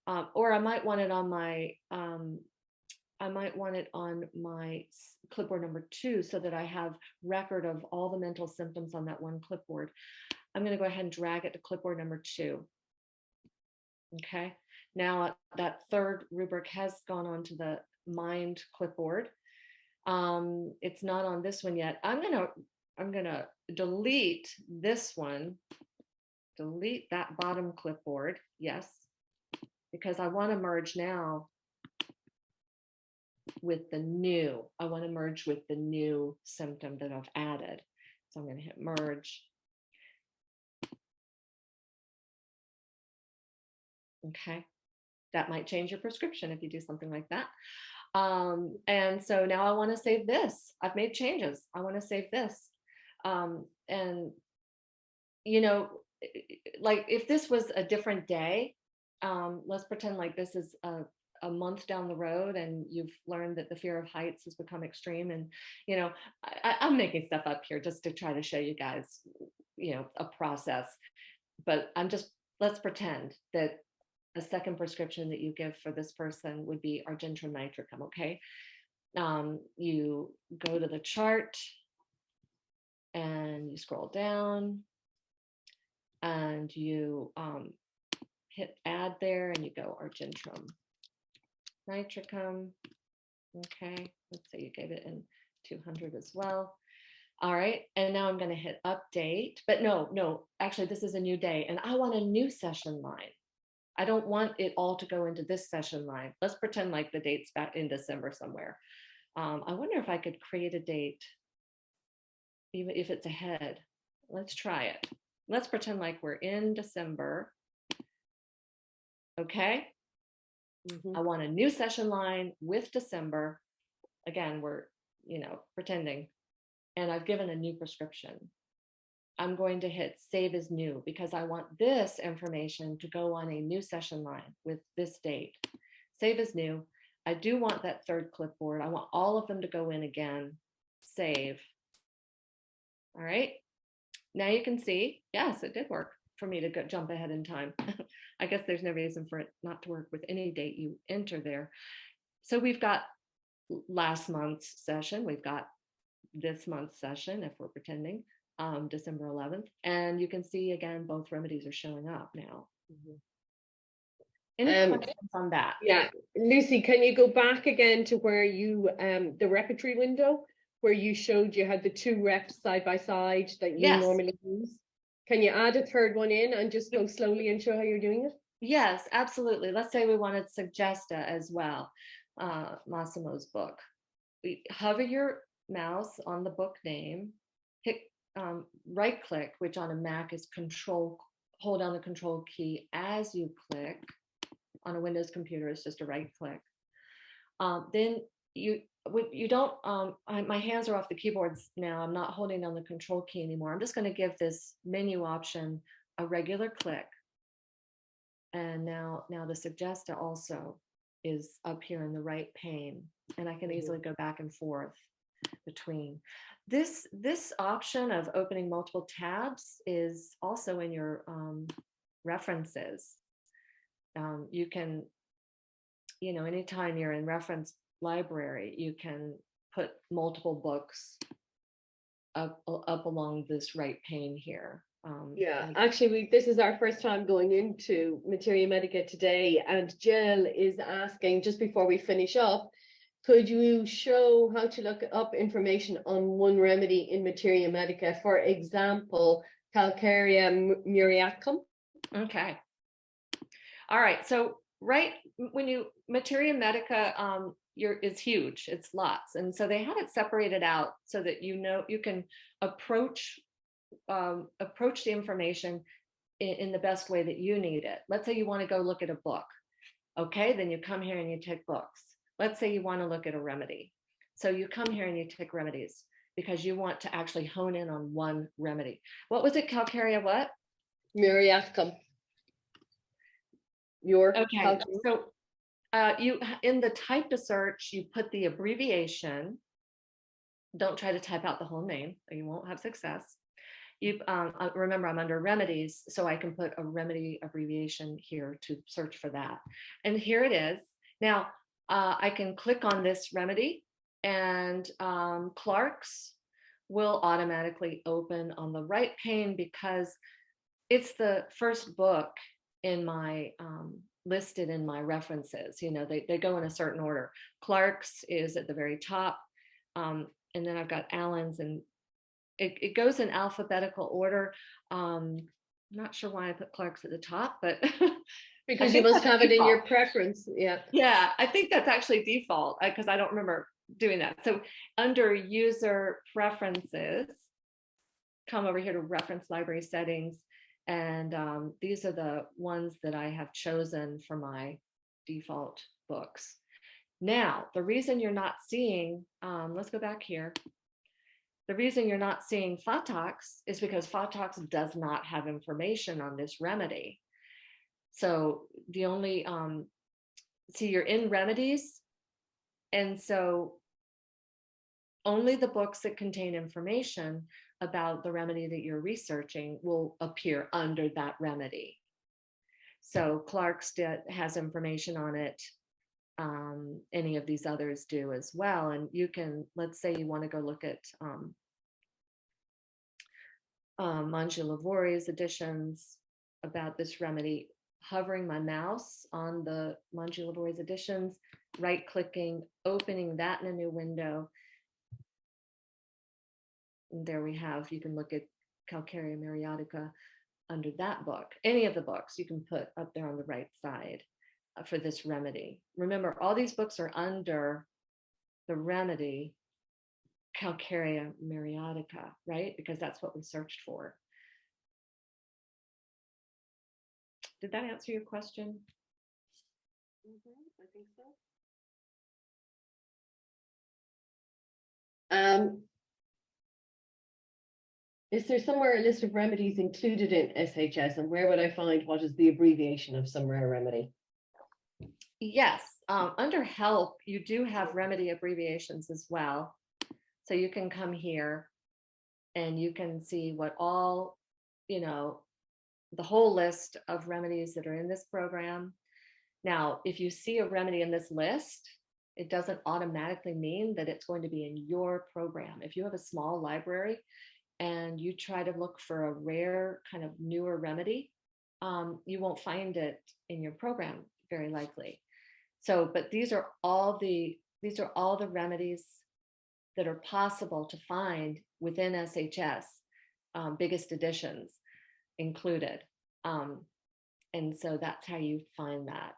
or I might want it on my clipboard number 2 so that I have record of all the mental symptoms on that one clipboard. I'm going to go ahead and drag it to clipboard number 2. Okay. Now that third rubric has gone on to the mind clipboard. It's not on this one yet. I'm gonna delete this one. Delete that bottom clipboard, yes, because I want to merge now with the new. I want to merge with the new symptom that I've added. So I'm going to hit merge. Okay, that might change your prescription if you do something like that. And so now I want to save this. I've made changes. I want to save this. And, you know, like if this was a different day, let's pretend like this is a month down the road and you've learned that the fear of heights has become extreme. And, you know, I'm making stuff up here just to try to show you guys, you know, a process. But let's pretend that a second prescription that you give for this person would be argentum nitricum, okay? You go to the chart and you scroll down and you hit add there and you go argentum nitricum. Okay, let's say you gave it in 200 as well. All right, and now I'm going to hit update, but no, actually this is a new day and I want a new session line. I don't want it all to go into this session line. Let's pretend like the date's back in December somewhere. I wonder if I could create a date, even if it's ahead. Let's try it. Let's pretend like we're in December. Okay. I want a new session line with December. Again, we're, pretending. And I've given a new prescription. I'm going to hit save as new because I want this information to go on a new session line with this date. Save as new. I do want that third clipboard. I want all of them to go in again. Save. All right. Now you can see, yes, it did work for me to jump ahead in time. I guess there's no reason for it not to work with any date you enter there. So we've got last month's session. We've got this month's session, if we're pretending, December 11th. And you can see again, both remedies are showing up now. Any questions on that? Yeah, Lucy, can you go back again to where you, the repertory window, where you showed you had the two reps side by side that you normally use? Can you add a third one in and just go slowly and show how you're doing it? Yes, absolutely. Let's say we wanted Suggesta as well, Massimo's book. Hover your mouse on the book name, hit right click, which on a Mac is control, hold down the control key as you click. On a Windows computer, it's just a right click. Then you don't, my hands are off the keyboards now. I'm not holding down the control key anymore. I'm just going to give this menu option a regular click. And now the Suggesta also is up here in the right pane, and I can easily go back and forth between. This option of opening multiple tabs is also in your references. You can, anytime you're in reference library, you can put multiple books up along this right pane here. Yeah, actually, this is our first time going into Materia Medica today, and Jill is asking, just before we finish up, could you show how to look up information on one remedy in Materia Medica, for example, Calcarea muriaticum? Okay. All right. So right when you Materia Medica, it's huge. It's lots, and so they have it separated out so that you can approach the information in the best way that you need it. Let's say you want to go look at a book. Okay, then you come here and you tick books. Let's say you want to look at a remedy. So you come here and you tick remedies because you want to actually hone in on one remedy. What was it? Calcarea what? Muriaticum. Okay, so you in the type to search, you put the abbreviation. Don't try to type out the whole name, or you won't have success. You remember I'm under remedies, so I can put a remedy abbreviation here to search for that. And here it is. Now I can click on this remedy, and Clark's will automatically open on the right pane because it's the first book in my listed in my references. They go in a certain order. Clark's is at the very top, and then I've got Allen's, and it goes in alphabetical order. I'm not sure why I put Clark's at the top, but because you must have it in your preference. Yeah, I think that's actually default because I don't remember doing that. So under user preferences, come over here to reference library settings, and these are the ones that I have chosen for my default books. Now, the reason you're not seeing, let's go back here. The reason you're not seeing Photox is because Photox does not have information on this remedy. So the only, see, you're in remedies. And so only the books that contain information about the remedy that you're researching will appear under that remedy. So Clark's has information on it. Any of these others do as well. And you can, let's say you want to go look at Mangiolavore's editions about this remedy, hovering my mouse on the Mangiolavore's editions, right clicking, opening that in a new window. And there we have, you can look at Calcarea muriatica under that book. Any of the books you can put up there on the right side for this remedy. Remember, all these books are under the remedy Calcarea muriatica, right? Because that's what we searched for. Did that answer your question? I think so. Is there somewhere a list of remedies included in SHS, and where would I find what is the abbreviation of some rare remedy? Yes, under help, you do have remedy abbreviations as well. So you can come here and you can see what all, you know, the whole list of remedies that are in this program. Now, if you see a remedy in this list, it doesn't automatically mean that it's going to be in your program. If you have a small library and you try to look for a rare kind of newer remedy, you won't find it in your program very likely. So, but these are all the remedies that are possible to find within SHS, biggest editions included. And so that's how you find that.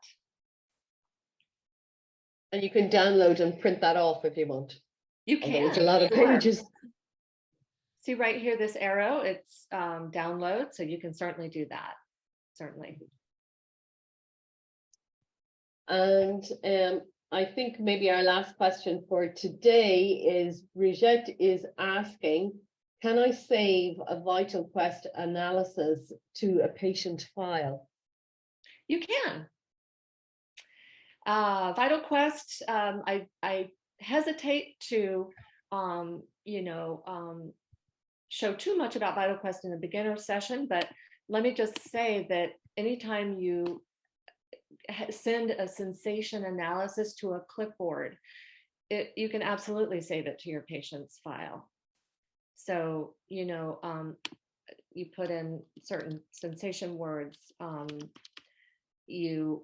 And you can download and print that off if you want. You can. It's a lot of pages. See right here, this arrow, it's download. So you can certainly do that. Certainly. And I think maybe our last question for today is, Brigitte is asking, can I save a Vital Quest analysis to a patient file? You can. Vital Quest, I hesitate to, show too much about Vital Quest in a beginner session, but let me just say that anytime you send a sensation analysis to a clipboard, you can absolutely save it to your patient's file. So, you put in certain sensation words, you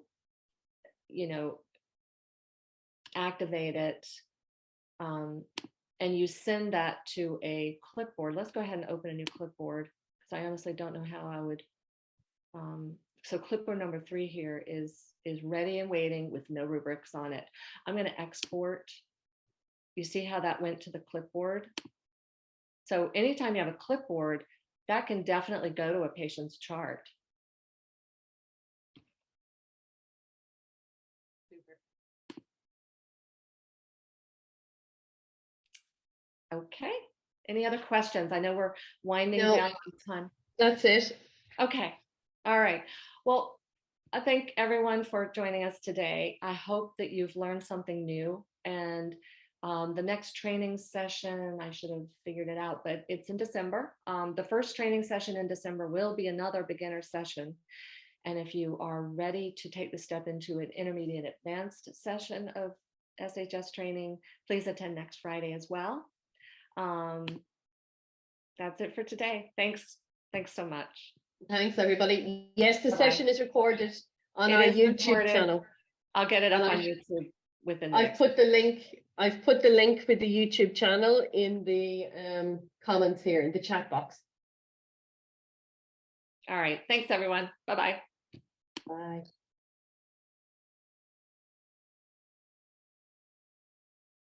activate it, and you send that to a clipboard. Let's go ahead and open a new clipboard, because I honestly don't know how I would. So clipboard number 3 here is ready and waiting with no rubrics on it. I'm going to export. You see how that went to the clipboard? So anytime you have a clipboard, that can definitely go to a patient's chart. Okay. Any other questions? I know we're winding down on time. That's it. Okay. All right. Well, I thank everyone for joining us today. I hope that you've learned something new. And the next training session, I should have figured it out, but it's in December. The first training session in December will be another beginner session. And if you are ready to take the step into an intermediate advanced session of SHS training, please attend next Friday as well. That's it for today. Thanks so much. Thanks, everybody. Yes, the session is recorded on our YouTube channel. I'll get it up on YouTube within. I've put the link for the YouTube channel in the comments here in the chat box. All right. Thanks, everyone. Bye-bye. Bye.